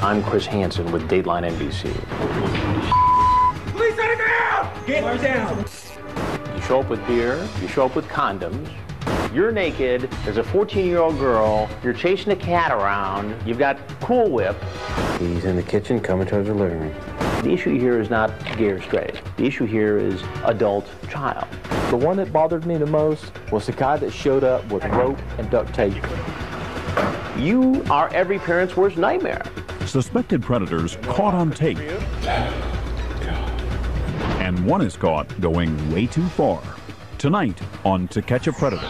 I'm Chris Hansen with Dateline NBC. Police on the ground! Get her down! You show up with beer, you show up with condoms, you're naked, there's a 14-year-old girl, you're chasing a cat around, you've got Cool Whip. He's in the kitchen coming towards the living room. The issue here is not gay or straight. The issue here is adult child. The one that bothered me the most was the guy that showed up with rope and duct tape. You are every parent's worst nightmare. Suspected predators caught on tape. And one is caught going way too far. Tonight on To Catch a Predator.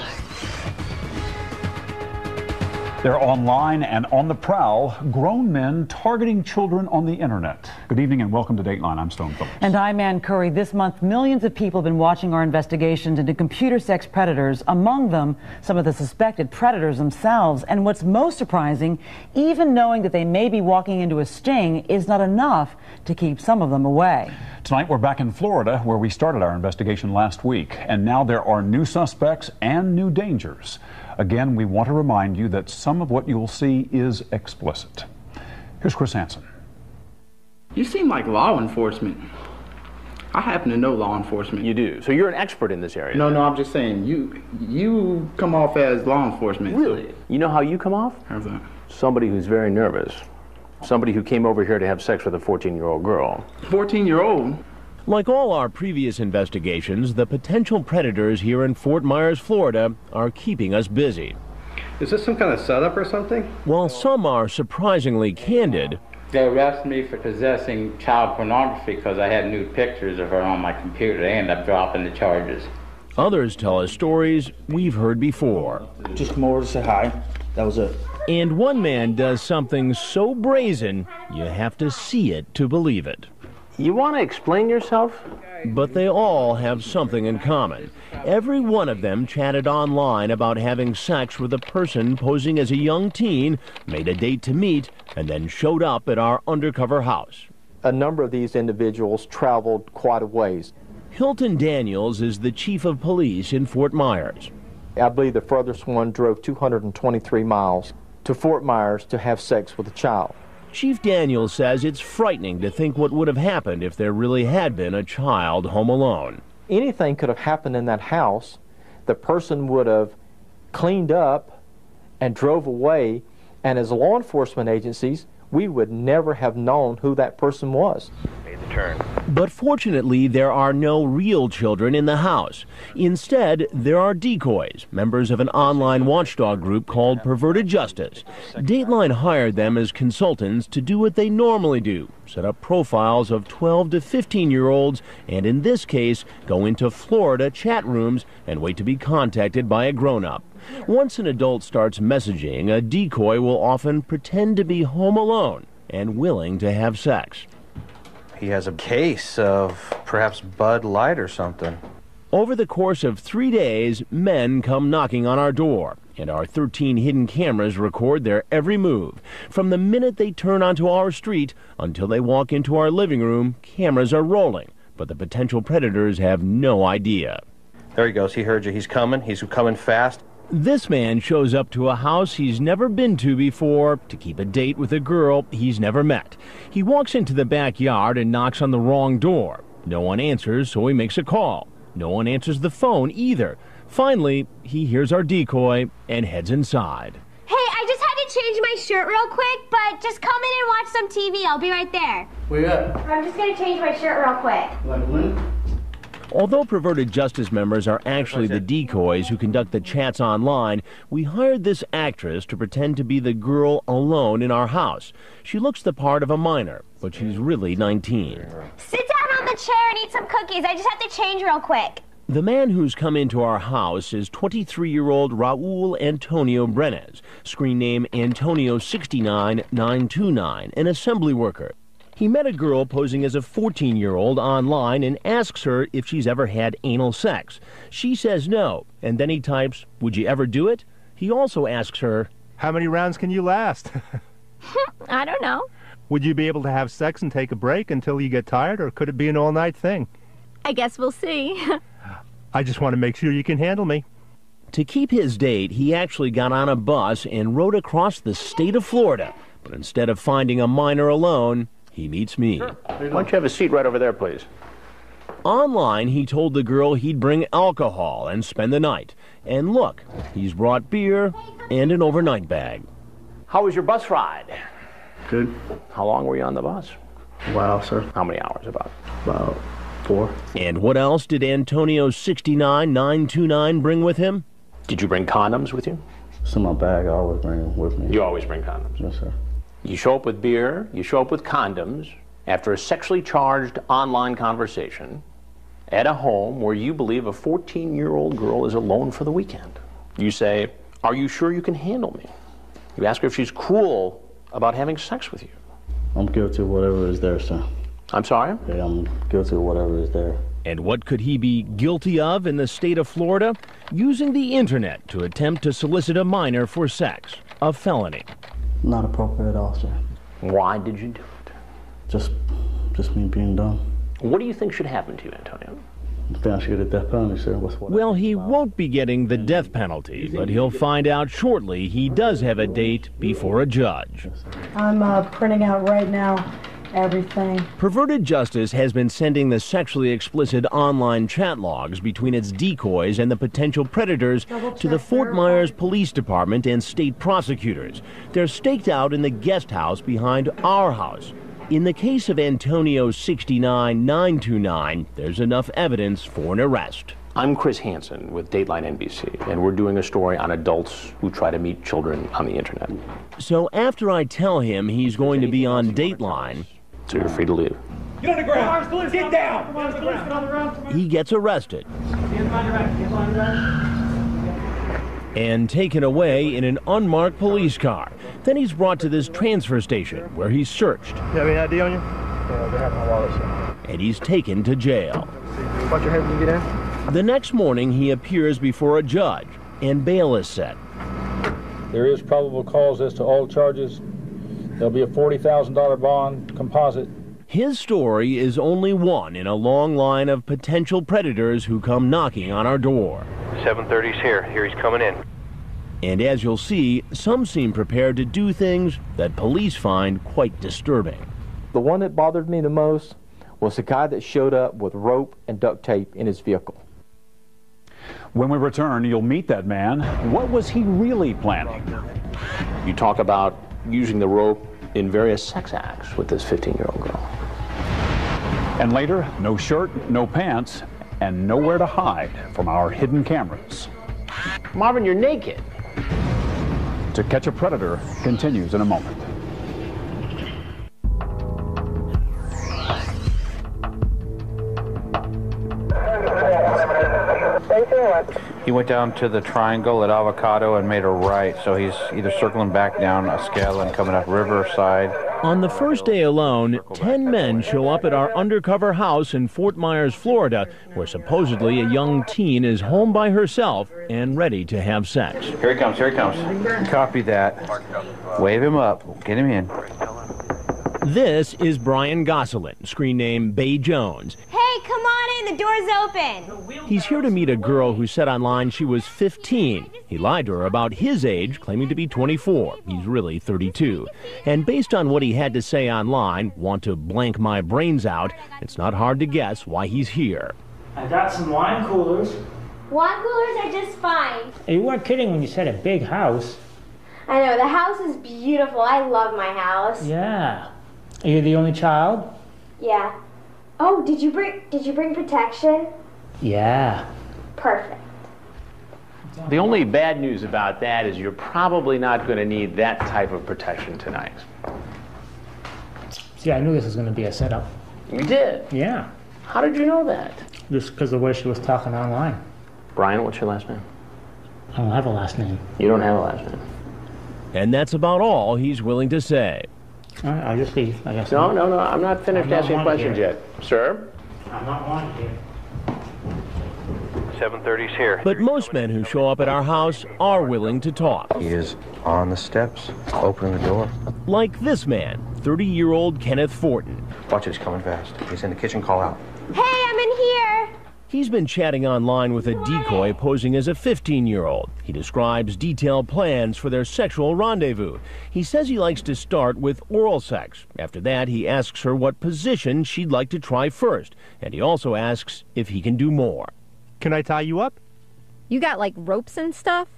They're online and on the prowl, grown men targeting children on the internet. Good evening and welcome to Dateline. I'm Stone Phillips. And I'm Ann Curry. This month, millions of people have been watching our investigations into computer sex predators, among them some of the suspected predators themselves. And what's most surprising, even knowing that they may be walking into a sting is not enough to keep some of them away. Tonight we're back in Florida where we started our investigation last week, and now there are new suspects and new dangers. Again, we want to remind you that some of what you'll see is explicit. Here's Chris Hansen. You seem like law enforcement. I happen to know law enforcement. You do. So you're an expert in this area. No, I'm just saying, you come off as law enforcement. Really? You know how you come off? How's that? Somebody who's very nervous. Somebody who came over here to have sex with a 14-year-old girl. 14-year-old? Like all our previous investigations, the potential predators here in Fort Myers, Florida, are keeping us busy. Is this some kind of setup or something? While some are surprisingly candid, they arrested me for possessing child pornography because I had nude pictures of her on my computer. They ended up dropping the charges. Others tell us stories we've heard before. Just come over to say hi. That was it. And one man does something so brazen, you have to see it to believe it. You want to explain yourself? But they all have something in common. Every one of them chatted online about having sex with a person posing as a young teen, made a date to meet, and then showed up at our undercover house. A number of these individuals traveled quite a ways. Hilton Daniels is the chief of police in Fort Myers. I believe the furthest one drove 223 miles to Fort Myers to have sex with a child. Chief Daniels says it's frightening to think what would have happened if there really had been a child home alone. Anything could have happened in that house. The person would have cleaned up and drove away, and as law enforcement agencies, we would never have known who that person was. But fortunately, there are no real children in the house. Instead, there are decoys, members of an online watchdog group called Perverted Justice. Dateline hired them as consultants to do what they normally do, set up profiles of 12 to 15-year-olds, and in this case, go into Florida chat rooms and wait to be contacted by a grown-up. Once an adult starts messaging, a decoy will often pretend to be home alone and willing to have sex. He has a case of perhaps Bud Light or something. Over the course of 3 days, men come knocking on our door, and our 13 hidden cameras record their every move. From the minute they turn onto our street until they walk into our living room, cameras are rolling, but the potential predators have no idea. There he goes. He heard you. He's coming. He's coming fast. This man shows up to a house he's never been to before to keep a date with a girl he's never met. He walks into the backyard and knocks on the wrong door. No one answers, so he makes a call. No one answers the phone either. Finally, he hears our decoy and heads inside. Hey, I just had to change my shirt real quick, but just come in and watch some TV. I'll be right there. Where you at? I'm just going to change my shirt real quick. Like when? Although Perverted Justice members are actually the decoys who conduct the chats online, we hired this actress to pretend to be the girl alone in our house. She looks the part of a minor, but she's really 19. Sit down on the chair and eat some cookies. I just have to change real quick. The man who's come into our house is 23-year-old Raul Antonio Brenes, screen name Antonio69929, an assembly worker. He met a girl posing as a 14-year-old online and asks her if she's ever had anal sex. She says no, and then he types, "Would you ever do it?" He also asks her, "How many rounds can you last?" I don't know. Would you be able to have sex and take a break until you get tired, or could it be an all-night thing? I guess we'll see. I just want to make sure you can handle me. To keep his date, he actually got on a bus and rode across the state of Florida. But instead of finding a minor alone, he meets me. Sure. Why don't you have a seat right over there, please? Online, he told the girl he'd bring alcohol and spend the night. And look, he's brought beer and an overnight bag. How was your bus ride? Good. How long were you on the bus? Wow, sir. How many hours about? About 4. And what else did Antonio 69929 bring with him? Did you bring condoms with you? It's in my bag. I always bring them with me. You always bring condoms? Yes, sir. You show up with beer, you show up with condoms after a sexually charged online conversation at a home where you believe a 14-year-old girl is alone for the weekend. You say, "Are you sure you can handle me?" You ask her if she's cool about having sex with you. I'm guilty of whatever is there, sir. I'm sorry? Yeah, I'm guilty of whatever is there. And what could he be guilty of in the state of Florida? Using the internet to attempt to solicit a minor for sex. A felony. Not appropriate at all, sir. Why did you do it? Just me being dumb. What do you think should happen to you, Antonio? I think I should get a death penalty, sir. Well, he won't be getting the death penalty, but he'll find out shortly he does have a date before a judge. I'm printing out right now everything. Perverted Justice has been sending the sexually explicit online chat logs between its decoys and the potential predators to the Fort Myers Police Department and state prosecutors. They're staked out in the guest house behind our house. In the case of Antonio 69929, there's enough evidence for an arrest. I'm Chris Hansen with Dateline NBC, and we're doing a story on adults who try to meet children on the internet. So after I tell him he's going to be on Dateline, so you're free to leave. Get on the ground! Get down! He gets arrested and taken away in an unmarked police car. Then he's brought to this transfer station where he's searched. You have any ID on you? Yeah, they have my wallet, sir. And he's taken to jail. Watch your head when you get in. The next morning, he appears before a judge, and bail is set. There is probable cause as to all charges. There'll be a $40,000 bond composite. His story is only one in a long line of potential predators who come knocking on our door. 730's here. Here he's coming in. And as you'll see, some seem prepared to do things that police find quite disturbing. The one that bothered me the most was the guy that showed up with rope and duct tape in his vehicle. When we return, you'll meet that man. What was he really planning? You talk about using the rope in various sex acts with this 15-year-old girl. And later, no shirt, no pants, and nowhere to hide from our hidden cameras. Marvin, you're naked. To Catch a Predator continues in a moment. He went down to the triangle at Avocado and made a right, so he's either circling back down Escala and coming up Riverside. On the first day alone, 10 men show up at our undercover house in Fort Myers, Florida, where supposedly a young teen is home by herself and ready to have sex. Here he comes, here he comes. Copy that. Wave him up, get him in. This is Brian Gosselin, screen name Bay Jones. Hey, come on in, the door's open. He's here to meet a girl who said online she was 15. He lied to her about his age, claiming to be 24. He's really 32. And based on what he had to say online, want to blank my brains out, it's not hard to guess why he's here. I got some wine coolers. Wine coolers are just fine. You weren't kidding when you said a big house. I know, the house is beautiful. I love my house. Yeah. Are you the only child? Yeah. Oh, did you bring protection? Yeah. Perfect. The only bad news about that is you're probably not going to need that type of protection tonight. See, I knew this was going to be a setup. You did? Yeah. How did you know that? Just because of the way she was talking online. Brian, what's your last name? I don't have a last name. You don't have a last name. And that's about all he's willing to say. All right, I'll just leave, I guess. No, I'm not finished asking questions yet. Sir? I'm not wanted here. 730's here. But most men who show up at our house are willing to talk. He is on the steps, opening the door. Like this man, 30-year-old Kenneth Fortin. Watch it, he's coming fast. He's in the kitchen, call out. Hey, I'm in here. He's been chatting online with a decoy posing as a 15-year-old. He describes detailed plans for their sexual rendezvous. He says he likes to start with oral sex. After that, he asks her what position she'd like to try first. And he also asks if he can do more. Can I tie you up? You got like ropes and stuff?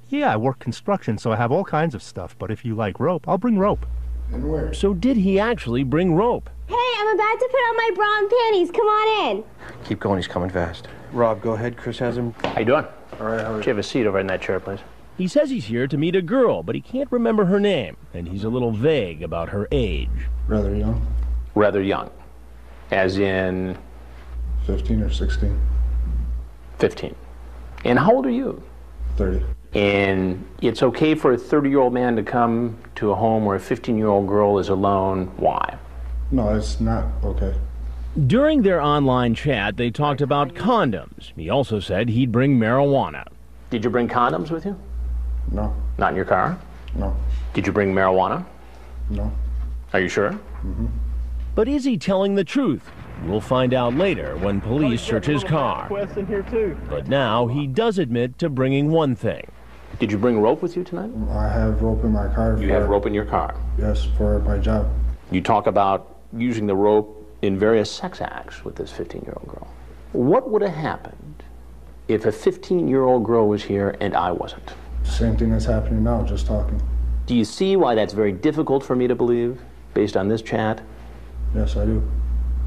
Yeah, I work construction, so I have all kinds of stuff. But if you like rope, I'll bring rope. And where? So did he actually bring rope? Hey, I'm about to put on my bra and panties. Come on in. Keep going, he's coming fast. Rob, go ahead. Chris has him. How you doing? All right, how are you? Have a seat over in that chair, please. He says he's here to meet a girl, but he can't remember her name, and he's a little vague about her age. Rather young. Rather young. As in? 15 or 16. 15. And how old are you? 30. And it's okay for a 30-year-old man to come to a home where a 15-year-old girl is alone. Why? No, it's not okay. During their online chat, they talked about condoms. He also said he'd bring marijuana. Did you bring condoms with you? No. Not in your car? No. Did you bring marijuana? No. Are you sure? Mm-hmm. But is he telling the truth? We'll find out later when police search his car. But now he does admit to bringing one thing. Did you bring rope with you tonight? I have rope in my car. You have rope in your car? Yes, for my job. You talk about using the rope in various sex acts with this 15-year-old girl. What would have happened if a 15-year-old girl was here and I wasn't? Same thing that's happening now, just talking. Do you see why that's very difficult for me to believe, based on this chat? Yes, I do.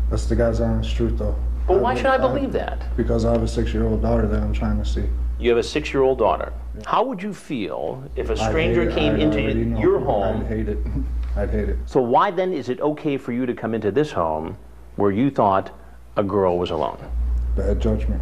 That's the God's honest truth, though. But why should I believe that? Because I have a 6-year-old daughter that I'm trying to see. You have a 6-year-old daughter. How would you feel if a stranger came into your home? I'd hate it. I'd hate it. So why then is it okay for you to come into this home where you thought a girl was alone? Bad judgment.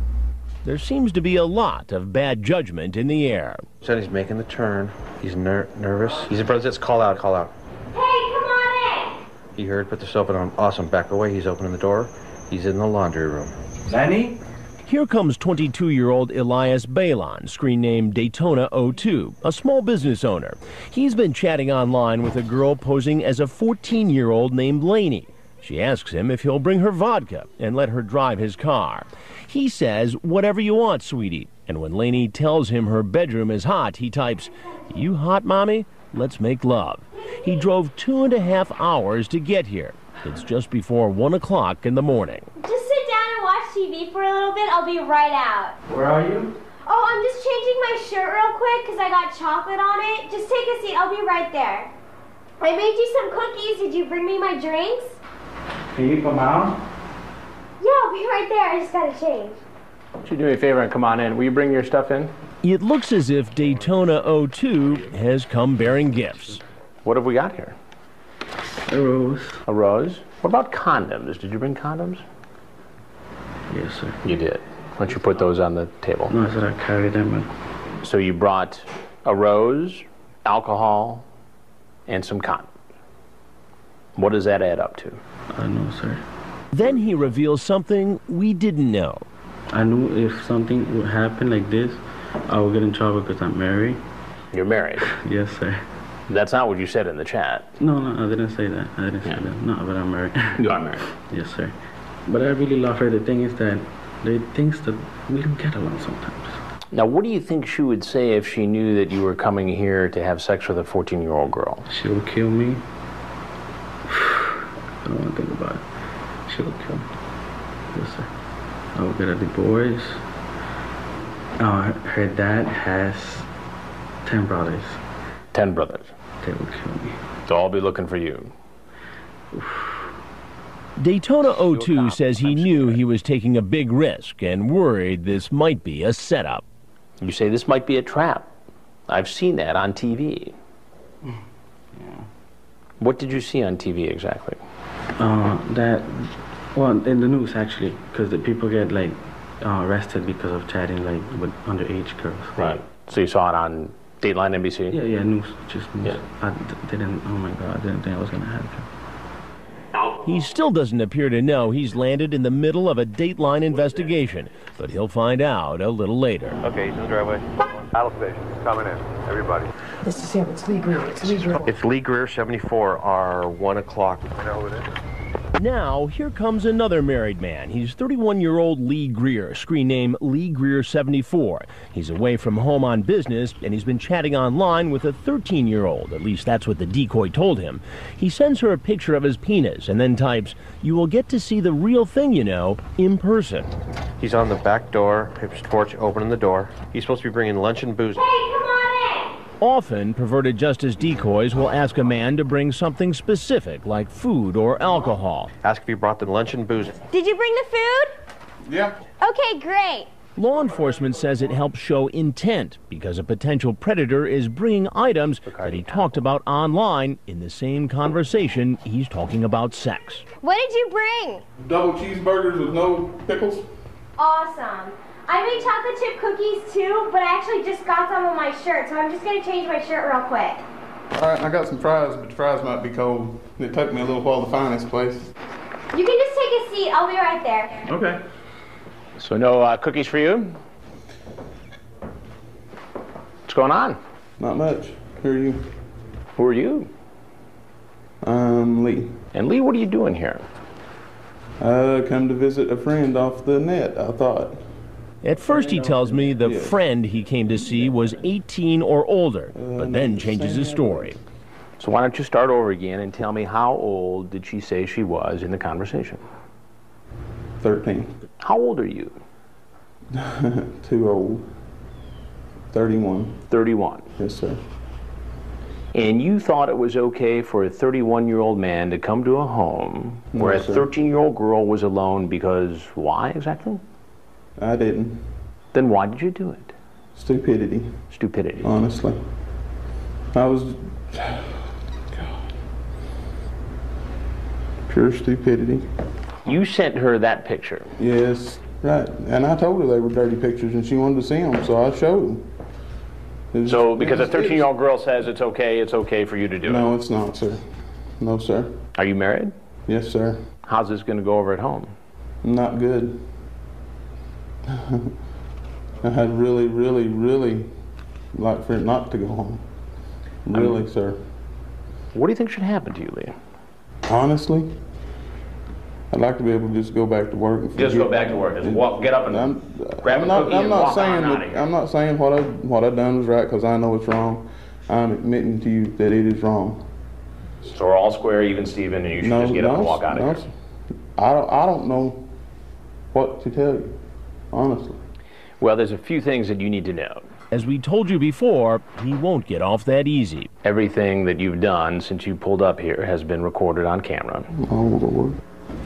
There seems to be a lot of bad judgment in the air. Said he's making the turn. He's nervous. He's afraid. Let's call out. Call out. Hey, come on in. He heard. Put the soap on. Awesome. Back away. He's opening the door. He's in the laundry room. Lenny? Here comes 22-year-old Elias Balon, screen name Daytona 02, a small business owner. He's been chatting online with a girl posing as a 14-year-old named Lainey. She asks him if he'll bring her vodka and let her drive his car. He says, "Whatever you want, sweetie." And when Lainey tells him her bedroom is hot, he types, "You hot, mommy? Let's make love." He drove 2.5 hours to get here. It's just before 1 o'clock in the morning. Just sit down and watch TV for a little bit. I'll be right out. Where are you? Oh, I'm just changing my shirt real quick because I got chocolate on it. Just take a seat. I'll be right there. I made you some cookies. Did you bring me my drinks? Can you put them out? Yeah, I'll be right there. I just gotta change. Why don't you do me a favor and come on in? Will you bring your stuff in? It looks as if Daytona 02 has come bearing gifts. What have we got here? A rose. A rose? What about condoms? Did you bring condoms? Yes, sir. You did. Why don't you put those on the table? No, I said I carried them. So you brought a rose, alcohol, and some condoms. What does that add up to? I know, sir. Then he reveals something we didn't know. I knew if something would happen like this, I would get in trouble because I'm married. You're married? Yes, sir. That's not what you said in the chat. No, I didn't say that. I didn't say that. No, but I'm married. You are married? Yes, sir. But I really love her. The thing is that they think that we don't get along sometimes. Now, what do you think she would say if she knew that you were coming here to have sex with a 14-year-old girl? She would kill me. I don't want to think about it. She would kill me. Yes, sir. I would get a divorce. Her dad has 10 brothers. 10 brothers? They would kill me. They'll all be looking for you. Daytona 02 says he knew he was taking a big risk and worried this might be a setup. You say this might be a trap. I've seen that on TV. Yeah. What did you see on TV exactly? Well, in the news actually, because the people get like arrested because of chatting like with underage girls. Right. So you saw it on Dateline NBC? Yeah, news, just news. Yeah. I didn't, oh my God, I didn't think I was gonna happen. He still doesn't appear to know he's landed in the middle of a Dateline investigation, but he'll find out a little later. Okay, he's in the driveway. Battle station, coming in, everybody. This is him. It's Lee Greer. It's Lee Greer. It's Lee Greer, 74, our 1 o'clock. I know who it is. Now, here comes another married man. He's 31-year-old Lee Greer, screen name Lee Greer 74. He's away from home on business, and he's been chatting online with a 13-year-old. At least that's what the decoy told him. He sends her a picture of his penis and then types, "You will get to see the real thing, you know, in person." He's on the back door, his porch, opening the door. He's supposed to be bringing lunch and booze. Hey, come on in! Often, perverted justice decoys will ask a man to bring something specific, like food or alcohol. Ask if he brought the lunch and booze. Did you bring the food? Yeah. Okay, great. Law enforcement says it helps show intent because a potential predator is bringing items that he talked about online in the same conversation he's talking about sex. What did you bring? Double cheeseburgers with no pickles. Awesome. I made chocolate chip cookies too, but I actually just got some on my shirt, so I'm just going to change my shirt real quick. All right, I got some fries, but the fries might be cold. It took me a little while to find this place. You can just take a seat. I'll be right there. Okay. So no cookies for you? What's going on? Not much. Who are you? Who are you? I'm Lee. And Lee, what are you doing here? Come to visit a friend off the net, I thought. At first, he tells me the friend he came to see was 18 or older, but then changes his story. So why don't you start over again and tell me how old did she say she was in the conversation? 13. How old are you? Too old. 31. 31. Yes, sir. And you thought it was okay for a 31-year-old man to come to a home where a 13-year-old girl was alone because why exactly? I didn't. Then why did you do it? Stupidity. Stupidity. Honestly. I was... God. Pure stupidity. You sent her that picture? Yes, right. And I told her they were dirty pictures and she wanted to see them, so I showed them. So because a 13-year-old girl says it's okay for you to do it? No, it's not, sir. No, sir. Are you married? Yes, sir. How's this going to go over at home? Not good. I had really like for it not to go home. Really, sir. What do you think should happen to you, Lee? Honestly, I'd like to be able to just go back to work. And just go back to work. Just walk, get up and grab a cookie and walk on out of here. I'm not saying what I done was right because I know it's wrong. I'm admitting to you that it is wrong. So we're all square, even Steven, and you should just get up and walk out of here. I don't know what to tell you, honestly. Well, there's a few things that you need to know. As we told you before, he won't get off that easy. Everything that you've done since you pulled up here has been recorded on camera. Oh, Lord.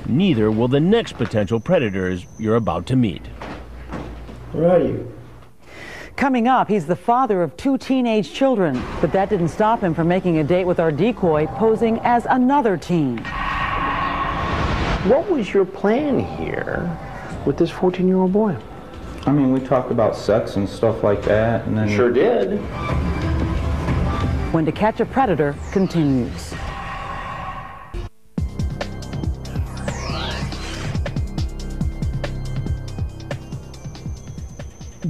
Neither will the next potential predators you're about to meet. Where are you? Coming up, he's the father of 2 teenage children, but that didn't stop him from making a date with our decoy, posing as another teen. What was your plan here with this 14-year-old boy? I mean, we talked about sex and stuff like that, and then... Sure did. When To Catch a Predator continues.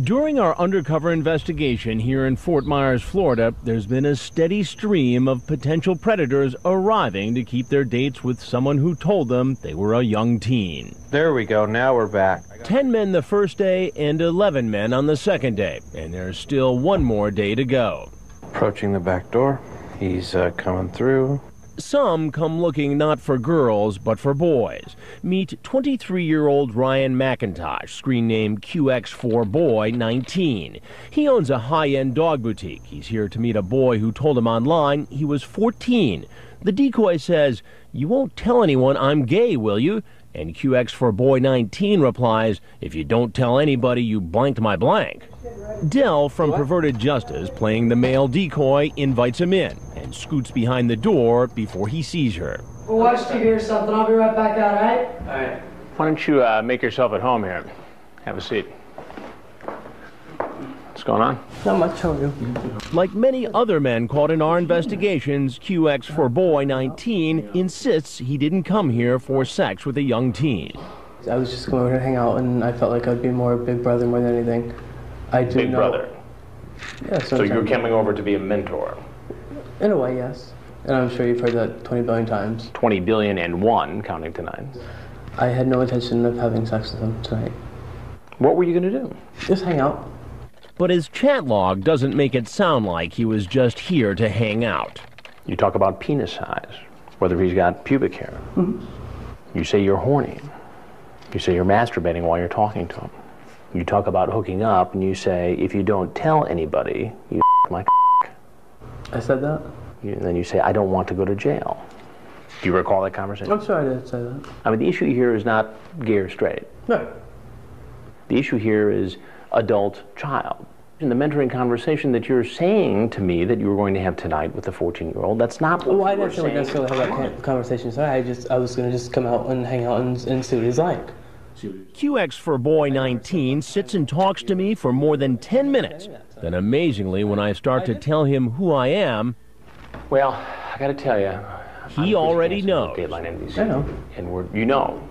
During our undercover investigation here in Fort Myers, Florida, there's been a steady stream of potential predators arriving to keep their dates with someone who told them they were a young teen. There we go. Now we're back. 10 men the first day and 11 men on the second day, and there's still one more day to go. Approaching the back door. He's coming through. Some come looking not for girls, but for boys. Meet 23-year-old Ryan McIntosh, screen name QX4Boy 19. He owns a high-end dog boutique. He's here to meet a boy who told him online he was 14. The decoy says, "You won't tell anyone I'm gay, will you?" And QX4Boy 19 replies, "If you don't tell anybody, you blanked my blank." Dell from Perverted Justice, playing the male decoy, invites him in and scoots behind the door before he sees her. We'll watch TV or something. I'll be right back out, all right? All right. Why don't you make yourself at home here? Have a seat. What's going on? Not much, how are you? Like many other men caught in our investigations, QX4Boy 19 insists he didn't come here for sex with a young teen. I was just going over to hang out, and I felt like I'd be more a big brother more than anything. I do Big brother? Yeah, so you're coming over to be a mentor? In a way, yes. And I'm sure you've heard that 20 billion times. 20 billion and one, counting to 9. I had no intention of having sex with him tonight. What were you going to do? Just hang out. But his chat log doesn't make it sound like he was just here to hang out. You talk about penis size, whether he's got pubic hair. Mm-hmm. You say you're horny. You say you're masturbating while you're talking to him. You talk about hooking up, and you say, if you don't tell anybody, you my I said that? And then you say, I don't want to go to jail. Do you recall that conversation? I'm sorry I did say that. I mean, the issue here is not gay or straight. No. The issue here is adult-child. In the mentoring conversation that you're saying to me that you were going to have tonight with the 14-year-old, that's not what I you were didn't saying. necessarily have that conversation. Sorry, I was going to just come out and hang out and see what he's like. QX for Boy 19 sits and talks to me for more than 10 minutes. Then amazingly, when I start to tell him who I am, well, I got to tell you, he already knows. Dateline NBC. I know. And you know.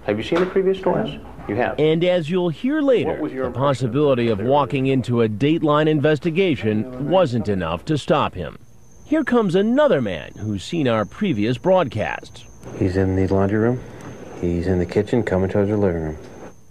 Have you seen the previous stories? You have. And as you'll hear later, the possibility of walking into a Dateline investigation wasn't enough to stop him. Here comes another man who's seen our previous broadcasts. He's in the laundry room. He's in the kitchen, coming towards the living room.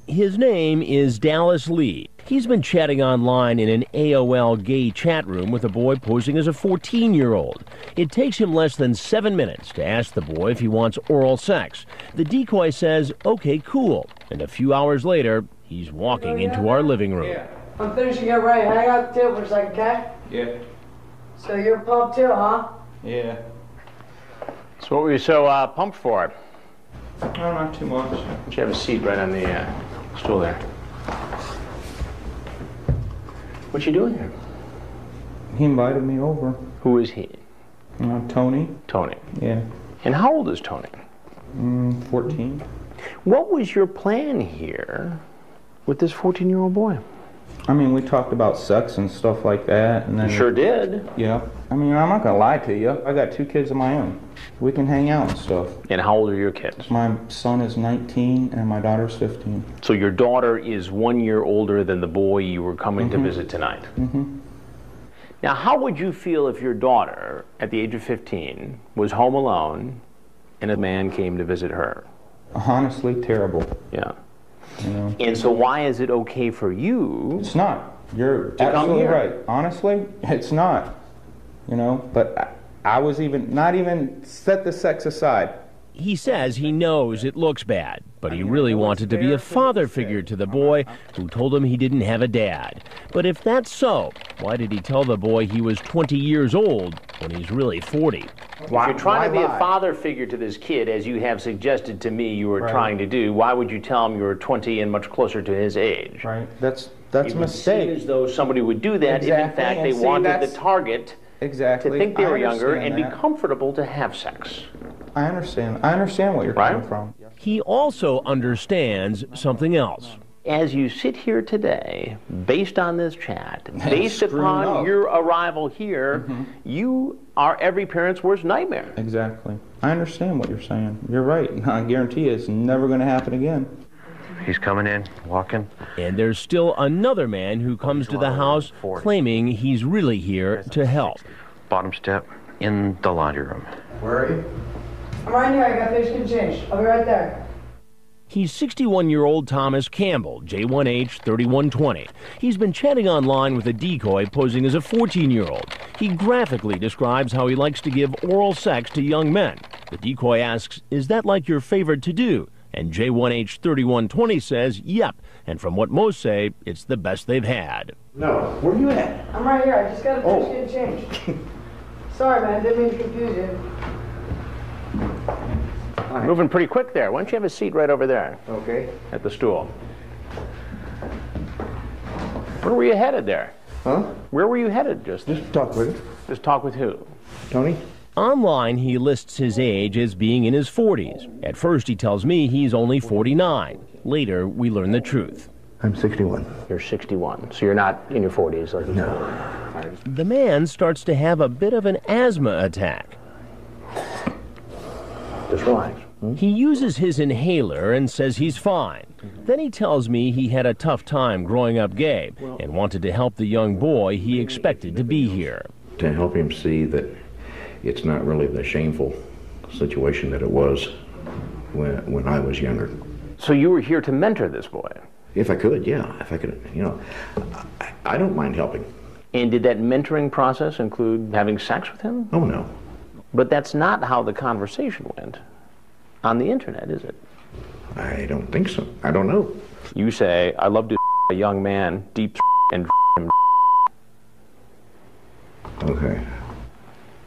His name is Dallas Lee. He's been chatting online in an AOL gay chat room with a boy posing as a 14-year-old. It takes him less than 7 minutes to ask the boy if he wants oral sex. The decoy says, okay, cool. And a few hours later, he's walking into our living room. Yeah. I'm finishing up right. Hang out the table for a second, okay? Yeah. So you're pumped too, huh? Yeah. So what were you so pumped for? Oh, not too much. You have a seat right on the stool there. What you doing here? He invited me over. Who is he? Tony. Tony. Yeah. And how old is Tony? 14. What was your plan here with this 14-year-old boy? I mean, we talked about sex and stuff like that, and then You sure did. Yeah. I mean, I'm not gonna lie to you. I got 2 kids of my own. We can hang out and stuff. And how old are your kids? My son is 19 and my daughter's 15. So your daughter is 1 year older than the boy you were coming to visit tonight. Mm-hmm. Now, how would you feel if your daughter, at the age of 15, was home alone and a man came to visit her? Honestly, terrible. Yeah. You know? And so why is it okay for you? It's not. You're to come absolutely here? right. Honestly, it's not. You know, but I was not even set the sex aside. He says he knows it looks bad, but he really wanted to be a father figure to the boy who told him he didn't have a dad. But if that's so, why did he tell the boy he was 20 years old when he's really 40? If you're trying to be a father figure to this kid, as you have suggested to me you were trying to do, why would you tell him you were 20 and much closer to his age? Right. That's a It would mistake. seem as though somebody would do that if, in fact, they wanted the target to think they were younger and be comfortable to have sex. I understand. I understand what you're coming from. He also understands something else. As you sit here today, based on this chat, based upon your arrival here, you are every parent's worst nightmare. Exactly. I understand what you're saying. You're right. I guarantee you it's never going to happen again. He's coming in, walking. And there's still another man who comes to the house claiming he's really here to help. Bottom step in the laundry room. Where are you? I'm right here. I got fish and change. I'll be right there. He's 61-year-old Thomas Campbell, J1H 3120. He's been chatting online with a decoy posing as a 14-year-old. He graphically describes how he likes to give oral sex to young men. The decoy asks, is that like your favorite to do? And J1H 3120 says, yep. And from what most say, it's the best they've had. No. Where are you at? I'm right here. I just got a fish and change. Sorry, man. Didn't mean to confuse you. Moving pretty quick there. Why don't you have a seat right over there? Okay. At the stool. Where were you headed there? Huh? Where were you headed just talk with him. Just talk with who? Tony? Online, he lists his age as being in his 40s. At first, he tells me he's only 49. Later, we learn the truth. I'm 61. You're 61, so you're not in your 40s. Like No. The man starts to have a bit of an asthma attack. Just relax. He uses his inhaler and says he's fine. Then he tells me he had a tough time growing up gay and wanted to help the young boy he expected to be here. To help him see that it's not really the shameful situation that it was when I was younger. So you were here to mentor this boy? If I could, yeah. If I could, you know, I don't mind helping. And did that mentoring process include having sex with him? Oh, no. But that's not how the conversation went on the internet, is it? I don't think so. I don't know. You say, I love to a young man, deep and him. Okay.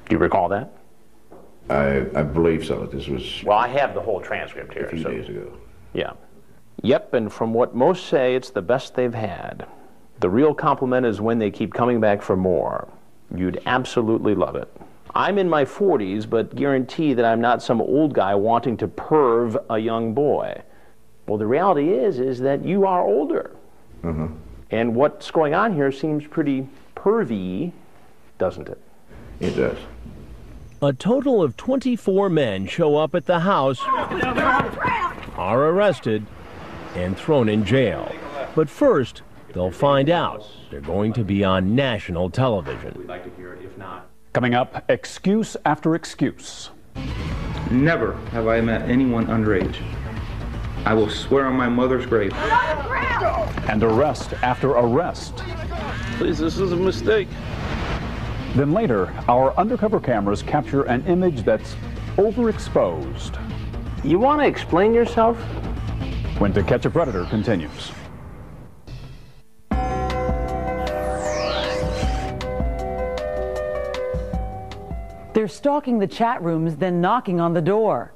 Do you recall that? I believe so. This was... Well, I have the whole transcript here. A few days ago. Yeah. Yep, and from what most say, it's the best they've had. The real compliment is when they keep coming back for more. You'd absolutely love it. I'm in my 40s, but guarantee that I'm not some old guy wanting to perv a young boy. Well, the reality is that you are older. Uh-huh. And what's going on here seems pretty pervy, doesn't it? It does. A total of 24 men show up at the house, are arrested, and thrown in jail. But first, they'll find out they're going to be on national television. We'd like to hear it, if not. Coming up, excuse after excuse. Never have I met anyone underage. I will swear on my mother's grave. And arrest after arrest. Please, this is a mistake. Then later, our undercover cameras capture an image that's overexposed. You want to explain yourself? When To Catch a Predator continues. They're stalking the chat rooms, then knocking on the door.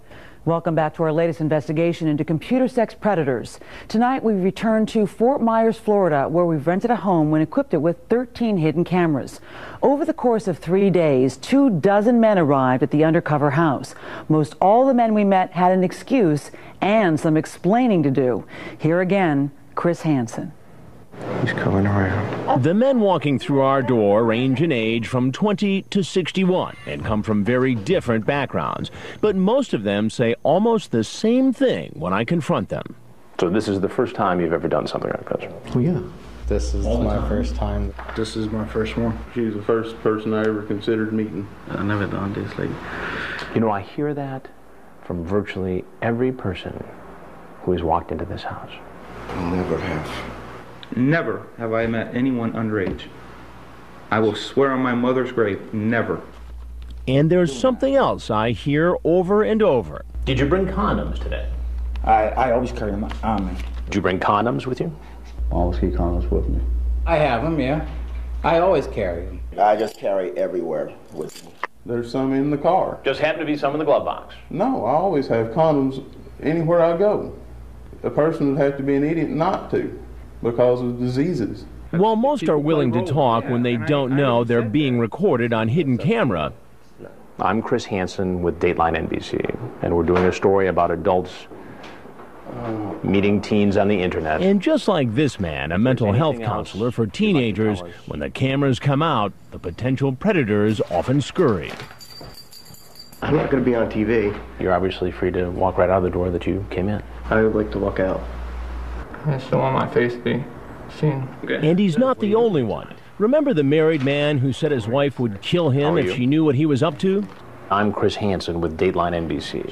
Welcome back to our latest investigation into computer sex predators. Tonight we return to Fort Myers, Florida, where we've rented a home and equipped it with 13 hidden cameras. Over the course of 3 days, 24 men arrived at the undercover house. Most all the men we met had an excuse and some explaining to do. Here again, Chris Hansen. He's coming around. The men walking through our door range in age from 20 to 61 and come from very different backgrounds. But most of them say almost the same thing when I confront them. So this is the first time you've ever done something like this? Oh, yeah. This is my first time. This is my first one. She's the first person I ever considered meeting. I never done this, like. You know, I hear that from virtually every person who has walked into this house. Never have. Never have I met anyone underage. I will swear on my mother's grave, never. And there's something else I hear over and over. Did you bring condoms today? I always carry them on me. Did you bring condoms with you? I always keep condoms with me. I have them, yeah. I always carry them. I just carry everywhere with me. There's some in the car. Just happen to be some in the glove box. No, I always have condoms anywhere I go. A person would have to be an idiot not to, because of diseases. While most are willing to talk when they don't know they're being recorded on hidden camera. I'm Chris Hansen with Dateline NBC, and we're doing a story about adults meeting teens on the internet. And just like this man, a mental health counselor for teenagers, when the cameras come out, the potential predators often scurry. I'm not going to be on TV. You're obviously free to walk right out of the door that you came in. I would like to walk out. I still want my face to be seen. And he's not the only one. Remember the married man who said his wife would kill him if she knew what he was up to? I'm Chris Hansen with Dateline NBC.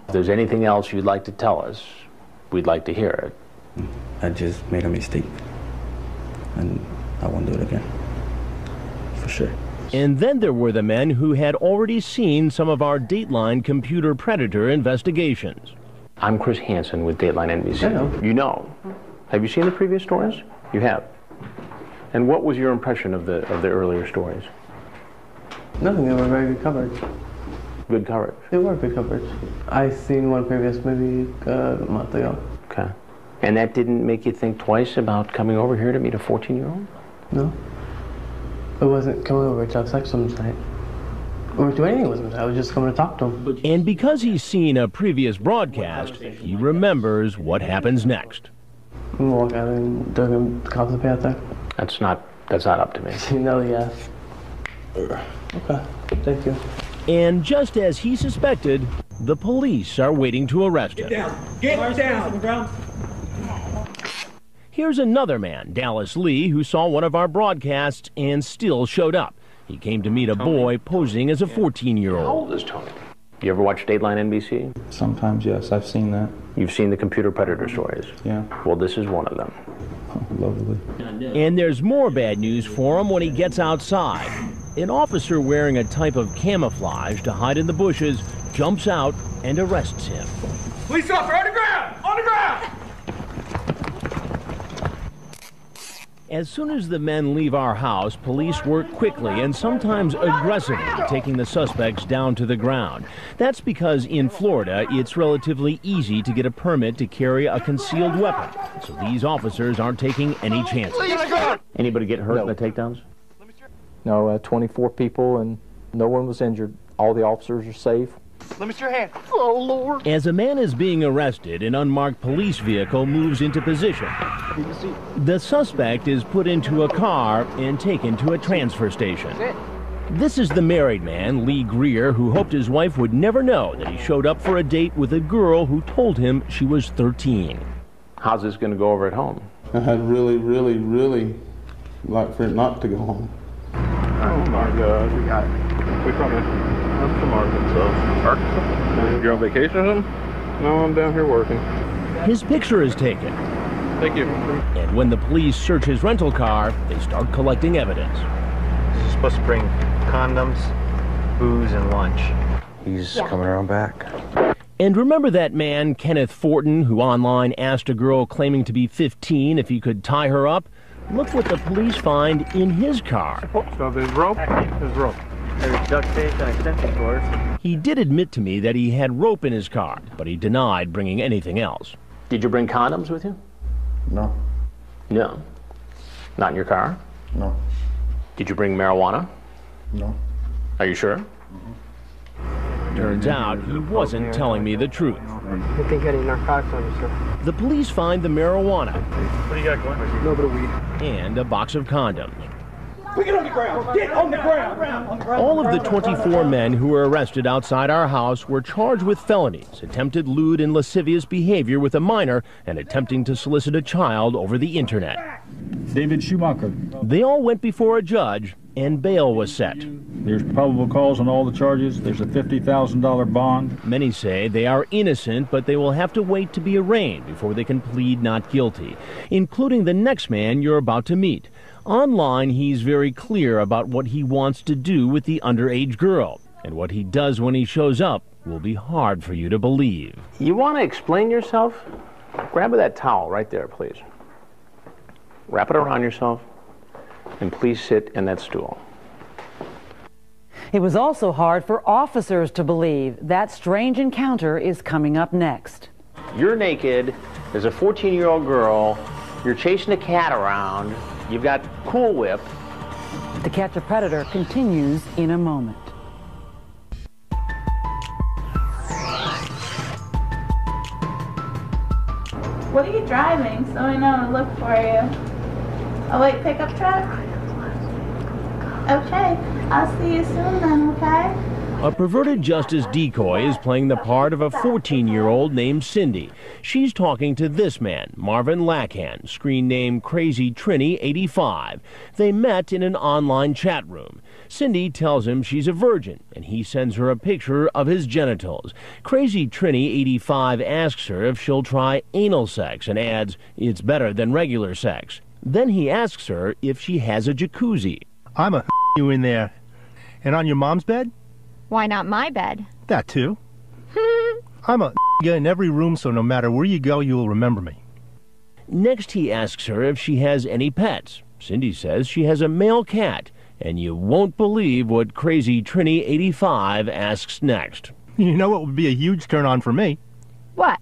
If there's anything else you'd like to tell us, we'd like to hear it. I just made a mistake. And I won't do it again. For sure. And then there were the men who had already seen some of our Dateline computer predator investigations. I'm Chris Hansen with Dateline NBC. Hello. You know. Have you seen the previous stories? You have. And what was your impression of the earlier stories? Nothing, they were very good coverage. Good coverage? They were good coverage. I seen one previous maybe a month ago. Okay. And that didn't make you think twice about coming over here to meet a 14-year-old? No. I wasn't coming over to have sex with him tonight. Or do anything with him. I was just coming to talk to him. And because he's seen a previous broadcast, he remembers what happens next. I'm gonna walk out and they're gonna constantly out there. That's not up to me. No, yeah. Okay, thank you. And just as he suspected, the police are waiting to arrest him. Get down! Get down! Here's another man, Dallas Lee, who saw one of our broadcasts and still showed up. He came to meet a boy posing as a 14-year-old. How old is Tony? You ever watch Dateline NBC? Sometimes, yes, I've seen that. You've seen the computer predator stories? Yeah. Well, this is one of them. Oh, lovely. And there's more bad news for him when he gets outside. An officer wearing a type of camouflage to hide in the bushes jumps out and arrests him. Police officer, on the ground! On the ground! As soon as the men leave our house, police work quickly and sometimes aggressively, taking the suspects down to the ground. That's because in Florida, it's relatively easy to get a permit to carry a concealed weapon. So these officers aren't taking any chances. Anybody get hurt in the takedowns? No, 24 people and no one was injured. All the officers are safe. Let me see your hand. Oh, Lord. As a man is being arrested, an unmarked police vehicle moves into position. The suspect is put into a car and taken to a transfer station. This is the married man, Lee Greer, who hoped his wife would never know that he showed up for a date with a girl who told him she was 13. How's this going to go over at home? I had really like for it not to go home. Oh my God, we got it. We I'm from Arkansas. Arkansas? You're on vacation or something? No, I'm down here working. His picture is taken. Thank you. And when the police search his rental car, they start collecting evidence. This is supposed to bring condoms, booze, and lunch. He's coming around back. And remember that man, Kenneth Fortin, who online asked a girl claiming to be 15 if he could tie her up? Look what the police find in his car. Oh, so there's rope? There's rope. There's duct tape and extension cords. He did admit to me that he had rope in his car, but he denied bringing anything else. Did you bring condoms with you? No. No. Not in your car? No. Did you bring marijuana? No. Are you sure? Turns out he wasn't telling me the truth. You think any narcotics on you, sir? The police find the marijuana. What do you got going? A little bit of weed. And a box of condoms. Get on the ground! Get on the ground! All of the 24 men who were arrested outside our house were charged with felonies, attempted lewd and lascivious behavior with a minor, and attempting to solicit a child over the internet. David Schumacher. They all went before a judge, and bail was set. There's probable cause on all the charges. There's a $50,000 bond. Many say they are innocent, but they will have to wait to be arraigned before they can plead not guilty, including the next man you're about to meet. Online, he's very clear about what he wants to do with the underage girl, and what he does when he shows up will be hard for you to believe. You want to explain yourself? Grab that towel right there, please. Wrap it around yourself, and please sit in that stool. It was also hard for officers to believe. That strange encounter is coming up next. You're naked, there's a 14-year-old girl, you're chasing a cat around, you've got Cool Whip. To Catch a Predator continues in a moment. What are you driving so I know to look for you? A white pickup truck? Okay, I'll see you soon then, okay? A perverted justice decoy is playing the part of a 14-year-old named Cindy. She's talking to this man, Marvin Lachan, screen name Crazy Trini 85. They met in an online chat room. Cindy tells him she's a virgin, and he sends her a picture of his genitals. Crazy Trini 85 asks her if she'll try anal sex and adds, it's better than regular sex. Then he asks her if she has a jacuzzi. I'm a you in there. And on your mom's bed? Why not my bed? That too. I'm a in every room, so no matter where you go, you'll remember me. Next, he asks her if she has any pets. Cindy says she has a male cat, and you won't believe what Crazy Trini 85 asks next. You know what would be a huge turn-on for me? What?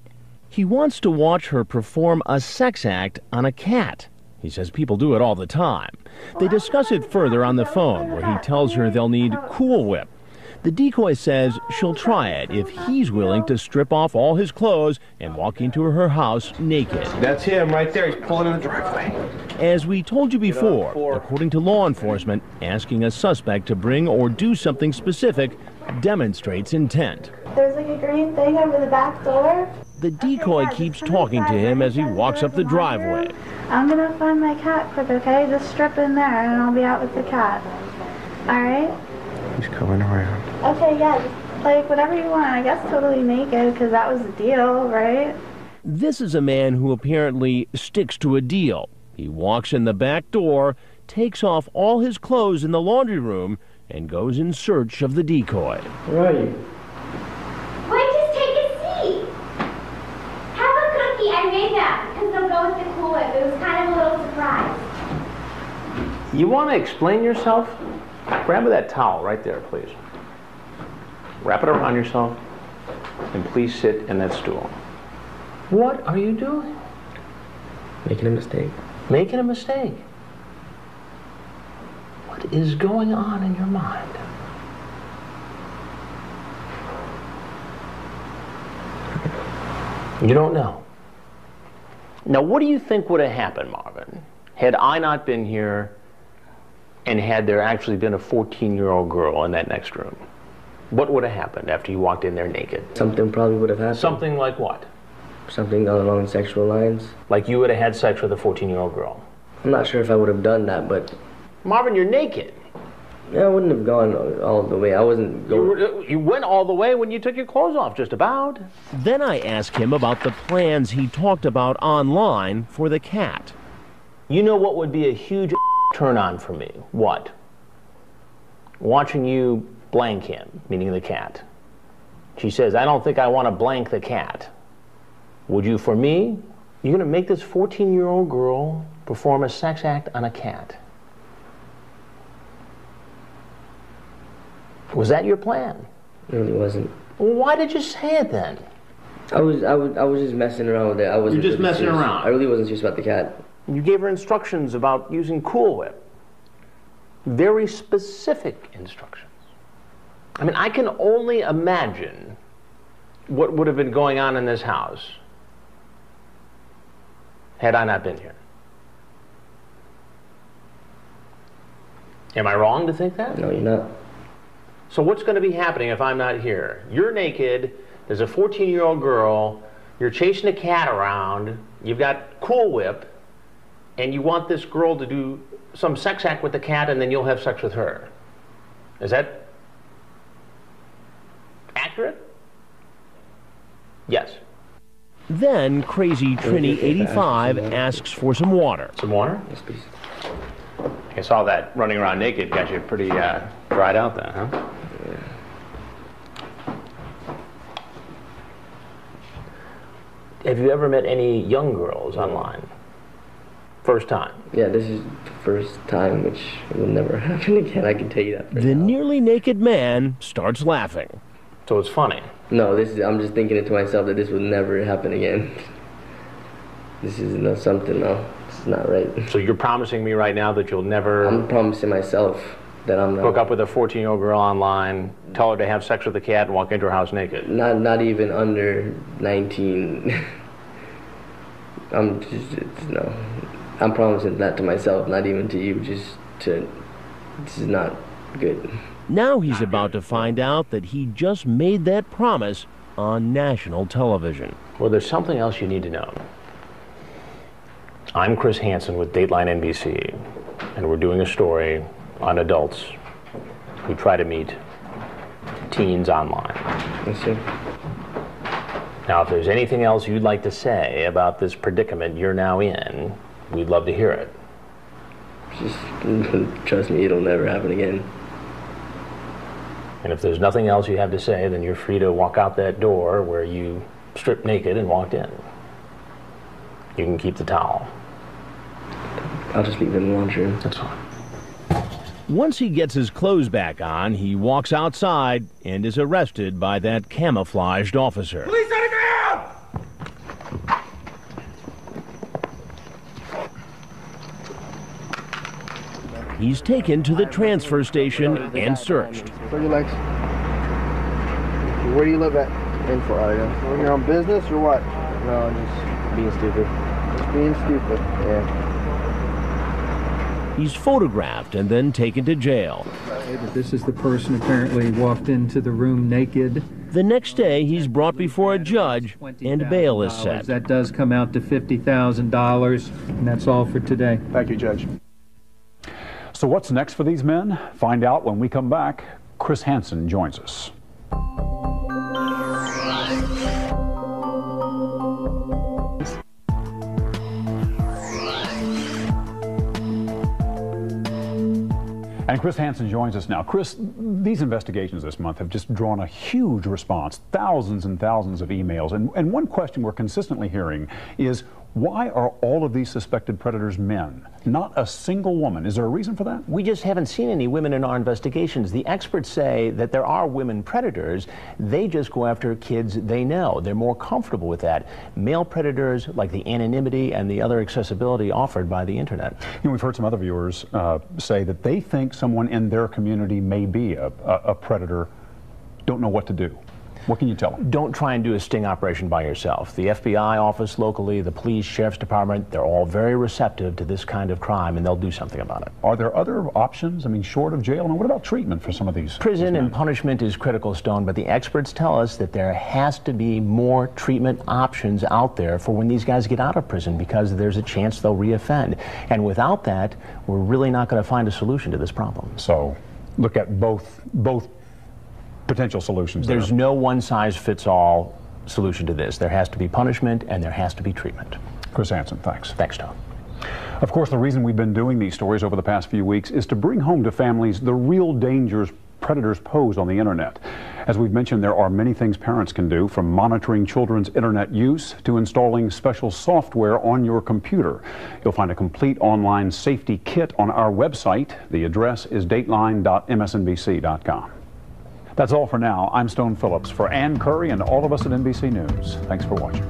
He wants to watch her perform a sex act on a cat. He says people do it all the time. They discuss it further on the phone, where he tells her they'll need Cool Whip. The decoy says she'll try it if he's willing to strip off all his clothes and walk into her house naked. That's him right there. He's pulling in the driveway. As we told you before, according to law enforcement, asking a suspect to bring or do something specific demonstrates intent. There's like a green thing over the back door. The decoy keeps talking to him as he walks up the driveway. I'm gonna find my cat quick, okay? Just strip in there and I'll be out with the cat. Alright? He's coming around. Okay, yeah, just like whatever you want. I guess totally naked, because that was the deal, right? This is a man who apparently sticks to a deal. He walks in the back door, takes off all his clothes in the laundry room, and goes in search of the decoy. Where are you? Wait, just take a seat. Have a cookie. I made that because they'll go with the Cool Whip. It was kind of a little surprise. You want to explain yourself? Grab that towel right there, please. Wrap it around yourself, and please sit in that stool. What are you doing? Making a mistake. Making a mistake? What is going on in your mind? You don't know. Now, what do you think would have happened, Marvin, had I not been here and had there actually been a 14-year-old girl in that next room? What would have happened after you walked in there naked? Something probably would have happened. Something like what? Something along sexual lines. Like you would have had sex with a 14-year-old girl? I'm not sure if I would have done that, but... Marvin, you're naked. Yeah, I wouldn't have gone all the way. I wasn't going... You went all the way when you took your clothes off, just about. Then I asked him about the plans he talked about online for the cat. You know what would be a huge turn-on for me? What? Watching you blank him, meaning the cat. She says, I don't think I want to blank the cat. Would you for me? You're going to make this 14-year-old girl perform a sex act on a cat. Was that your plan? It really wasn't. Well, why did you say it then? I was just messing around with it. I wasn't. You're just really messing serious. around. I really wasn't serious about the cat. You gave her instructions about using Cool Whip. Very specific instructions. I mean, I can only imagine what would have been going on in this house had I not been here. Am I wrong to think that? No, you're not. So what's going to be happening if I'm not here? You're naked, there's a 14-year-old girl, you're chasing a cat around, you've got Cool Whip, and you want this girl to do some sex act with the cat, and then you'll have sex with her. Is that accurate? Yes. Then Crazy Trini 85 asks for some water. Some water? Yes, please. I saw that running around naked got you pretty dried out then, huh? Have you ever met any young girls online? First time? Yeah, this is the first time, which will never happen again, I can tell you that. The nearly naked man starts laughing. So it's funny? No, I'm just thinking it to myself that this will never happen again. This is something, no. It's not right. So you're promising me right now that you'll never... I'm promising myself that I'm not... Hook up with a 14-year-old girl online, tell her to have sex with the cat, and walk into her house naked? Not even under 19. No. I'm promising that to myself, not even to you, this is not good. Now he's about to find out that he just made that promise on national television. Well, there's something else you need to know. I'm Chris Hansen with Dateline NBC, and we're doing a story on adults who try to meet teens online. Yes, sir. Now, if there's anything else you'd like to say about this predicament you're now in, we'd love to hear it. Just trust me, it'll never happen again. And if there's nothing else you have to say, then you're free to walk out that door where you stripped naked and walked in. You can keep the towel. I'll just leave it in the laundry room. That's fine. Once he gets his clothes back on, he walks outside and is arrested by that camouflaged officer. Police on the ground! He's taken to the transfer station and searched. Where your legs? Where do you live at? In Florida. On your own business or what? No, just being stupid. Just being stupid. Yeah. He's photographed and then taken to jail. This is the person apparently walked into the room naked. The next day, he's brought before a judge and bail is set. That does come out to $50,000, and that's all for today. Thank you, Judge. So what's next for these men? Find out when we come back. Chris Hansen joins us. And Chris Hansen joins us now. Chris, these investigations this month have just drawn a huge response, thousands and thousands of emails. And one question we're consistently hearing is, why are all of these suspected predators men? Not a single woman. Is there a reason for that? We just haven't seen any women in our investigations. The experts say that there are women predators. They just go after kids they know. They're more comfortable with that. Male predators like the anonymity and the other accessibility offered by the internet. You know, we've heard some other viewers say that they think someone in their community may be a predator, don't know what to do. What can you tell them? Don't try and do a sting operation by yourself. The FBI office locally, the police, sheriff's department, they're all very receptive to this kind of crime, and they'll do something about it. Are there other options? I mean, short of jail? And what about treatment for some of these? Prison and punishment is critical stone, but the experts tell us that there has to be more treatment options out there for when these guys get out of prison, because there's a chance they'll reoffend. And without that, we're really not going to find a solution to this problem. So look at both potential solutions. There's no one-size-fits-all solution to this. There has to be punishment and there has to be treatment. Chris Hansen, thanks. Thanks, Tom. Of course, the reason we've been doing these stories over the past few weeks is to bring home to families the real dangers predators pose on the internet. As we've mentioned, there are many things parents can do, from monitoring children's internet use to installing special software on your computer. You'll find a complete online safety kit on our website. The address is dateline.msnbc.com. That's all for now. I'm Stone Phillips. For Ann Curry and all of us at NBC News, thanks for watching.